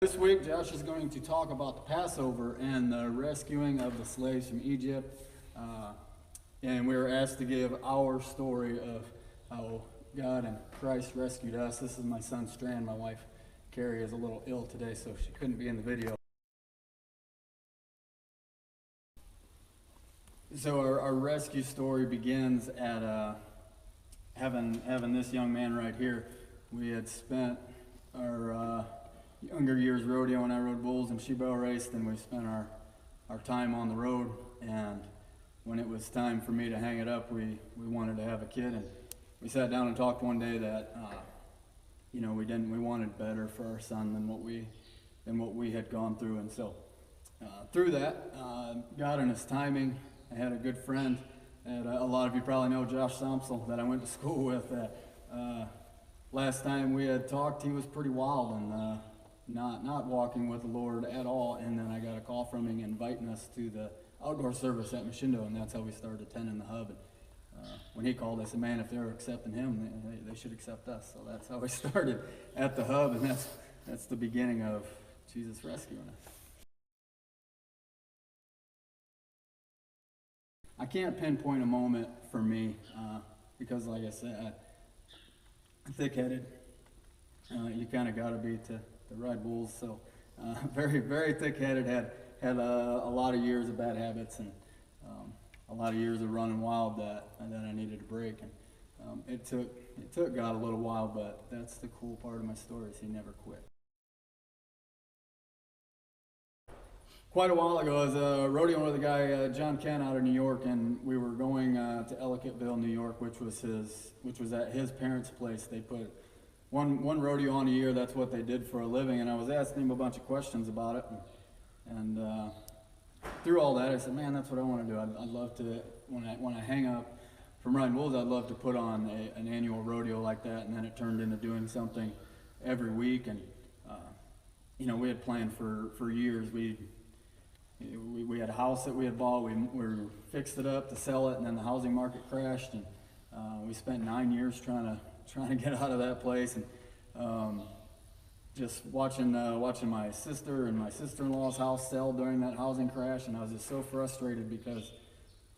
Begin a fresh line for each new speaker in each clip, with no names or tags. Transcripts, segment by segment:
This week, Josh is going to talk about the Passover and the rescuing of the slaves from Egypt. And we were asked to give our story of how God and Christ rescued us. This is my son, Strand. My wife, Carrie, is a little ill today, so she couldn't be in the video. So our rescue story begins at having this young man right here. We had spent our younger years rodeoing. I rode bulls and she barrel raced, and we spent our time on the road. And when it was time for me to hang it up, we wanted to have a kid, and we sat down and talked one day that we wanted better for our son than what we had gone through. And so through that, God and His timing, I had a good friend, and a lot of you probably know Josh Samsel that I went to school with. Last time we had talked, he was pretty wild and not walking with the Lord at all. And then I got a call from him inviting us to the outdoor service at Machindo, and that's how we started attending the hub. And when he called, I said, man, if they're accepting him, they should accept us. So that's how we started at the hub, and that's the beginning of Jesus rescuing us. I can't pinpoint a moment for me because, like I said, I'm thick-headed. You kind of got to be to ride bulls. So very, very thick-headed. Had a lot of years of bad habits and a lot of years of running wild that I needed to break. And it took God a little while, but that's the cool part of my story is He never quit. Quite a while ago, I was rodeoing with a guy, John Kent, out of New York, and we were going to Ellicottville, New York, which was at his parents' place. They put one rodeo on a year. That's what they did for a living. And I was asking him a bunch of questions about it, and through all that, I said, "Man, that's what I want to do. I'd love to when I hang up from riding bulls, I'd love to put on an annual rodeo like that." And then it turned into doing something every week, and we had planned for years. We had a house that we had bought. We fixed it up to sell it, and then the housing market crashed, and we spent 9 years trying to get out of that place, and just watching my sister and my sister-in-law's house sell during that housing crash, and I was just so frustrated because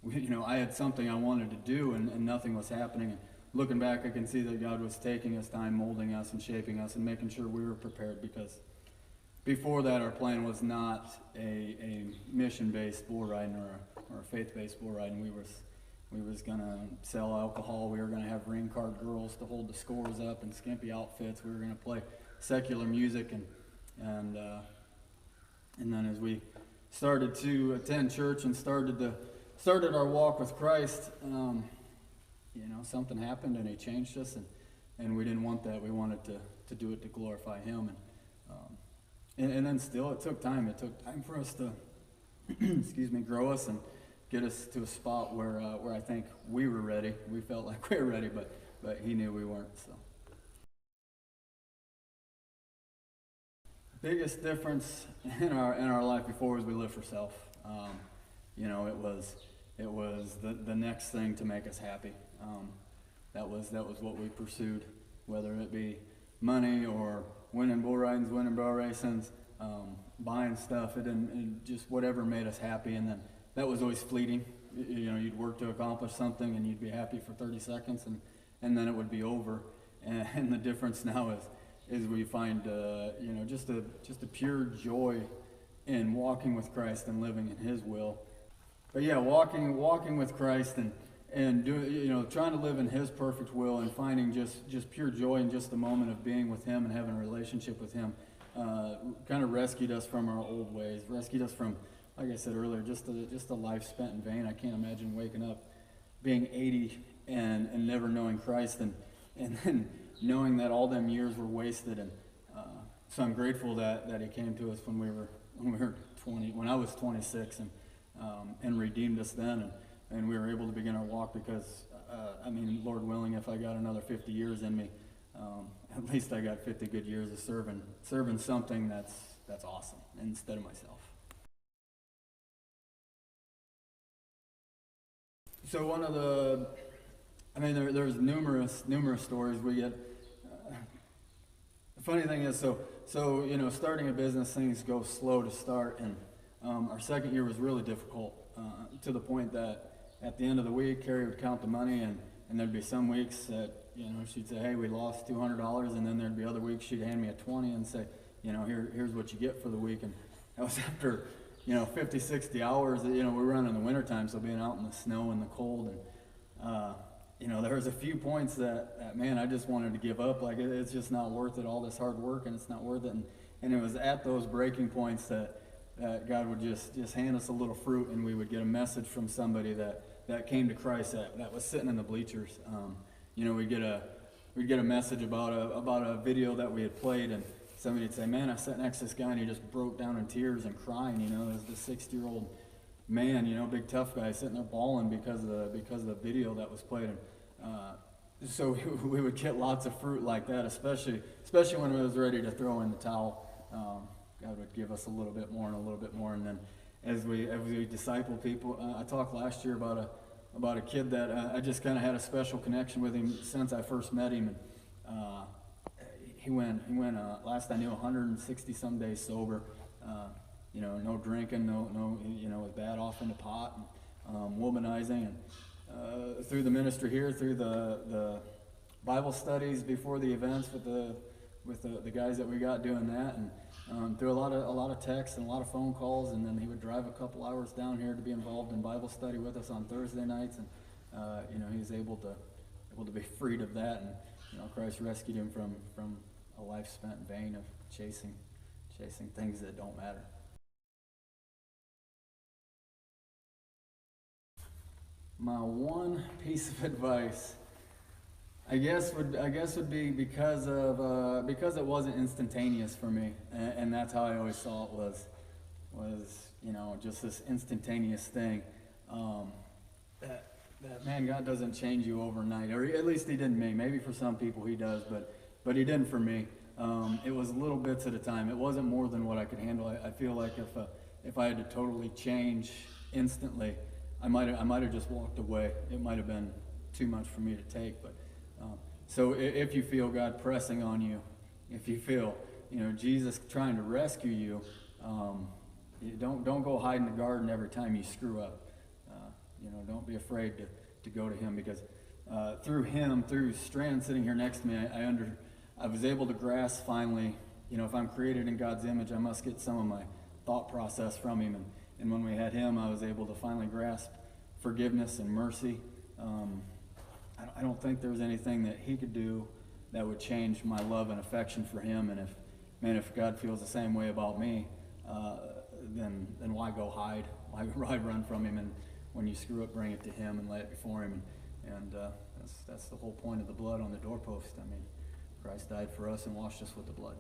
I had something I wanted to do, and nothing was happening. And looking back, I can see that God was taking His time, molding us and shaping us, and making sure we were prepared, because before that, our plan was not a mission-based bull riding or a faith-based bull riding. We was gonna sell alcohol. We were gonna have ring card girls to hold the scores up and skimpy outfits. We were gonna play secular music, and then as we started to attend church and started our walk with Christ, something happened and He changed us, and we didn't want that. We wanted to do it to glorify Him. And then still, it took time. It took time for us to, grow us and get us to a spot where I think we were ready. We felt like we were ready, but He knew we weren't. So, biggest difference in our life before was we lived for self. It was the next thing to make us happy. That was what we pursued, whether it be money or winning bull ridings, winning barrel racings, buying stuff, and just whatever made us happy. And then that was always fleeting. You'd work to accomplish something, and you'd be happy for 30 seconds, and then it would be over. And the difference now is we find just a pure joy in walking with Christ and living in His will. But yeah, walking with Christ and doing, trying to live in His perfect will, and finding just pure joy in just the moment of being with Him and having a relationship with Him, kind of rescued us from our old ways, rescued us from, like I said earlier, just a life spent in vain. I can't imagine waking up, being 80 and never knowing Christ, and then knowing that all them years were wasted. And so I'm grateful that He came to us when we were 20, when I was 26, and redeemed us then. And we were able to begin our walk because, Lord willing, if I got another 50 years in me, at least I got 50 good years of serving something that's awesome instead of myself. So one of there's numerous stories we get. funny thing is, starting a business, things go slow to start, and our second year was really difficult to the point that at the end of the week, Carrie would count the money, and there'd be some weeks that she'd say, "Hey, we lost $200," and then there'd be other weeks she'd hand me a 20 and say, here's what you get for the week, and that was after 50, 60 hours. We run in the wintertime, so being out in the snow and the cold, and there was a few points that man, I just wanted to give up. Like it's just not worth it, all this hard work, and it's not worth it. And it was at those breaking points that God would just hand us a little fruit, and we would get a message from somebody that came to Christ that was sitting in the bleachers. We'd get a message about a video that we had played, and somebody would say, "Man, I sat next to this guy and he just broke down in tears and crying." There's this 60-year-old man, big tough guy, sitting there bawling because of the video that was played. And so we would get lots of fruit like that, especially when we was ready to throw in the towel. God would give us a little bit more and a little bit more, and then as we disciple people, I talked last year about a kid that I just kind of had a special connection with him since I first met him. And he went last I knew 160 some days sober. No drinking, no was bad off in the pot, and womanizing, and through the ministry here, through the Bible studies before the events with the guys that we got doing that, and through a lot of texts and a lot of phone calls, and then he would drive a couple hours down here to be involved in Bible study with us on Thursday nights, and he was able to be freed of that, and Christ rescued him from a life spent in vain of chasing things that don't matter. My one piece of advice, I guess would be because it wasn't instantaneous for me, and that's how I always saw it was just this instantaneous thing. That man, God doesn't change you overnight, or at least He didn't me. Maybe for some people He does, but He didn't for me. It was little bits at a time. It wasn't more than what I could handle. I feel like if I had to totally change instantly, I might have just walked away. It might have been too much for me to take. But so if you feel God pressing on you, if you feel Jesus trying to rescue you, don't go hide in the garden every time you screw up. Don't be afraid to go to Him, because through Him, through Strand sitting here next to me, I was able to grasp finally. If I'm created in God's image, I must get some of my thought process from Him. And when we had Him, I was able to finally grasp forgiveness and mercy. I don't think there was anything that He could do that would change my love and affection for Him. And if God feels the same way about me, then why go hide? Why run from Him? And when you screw up, bring it to Him and lay it before Him. And that's the whole point of the blood on the doorpost. I mean, Christ died for us and washed us with the blood.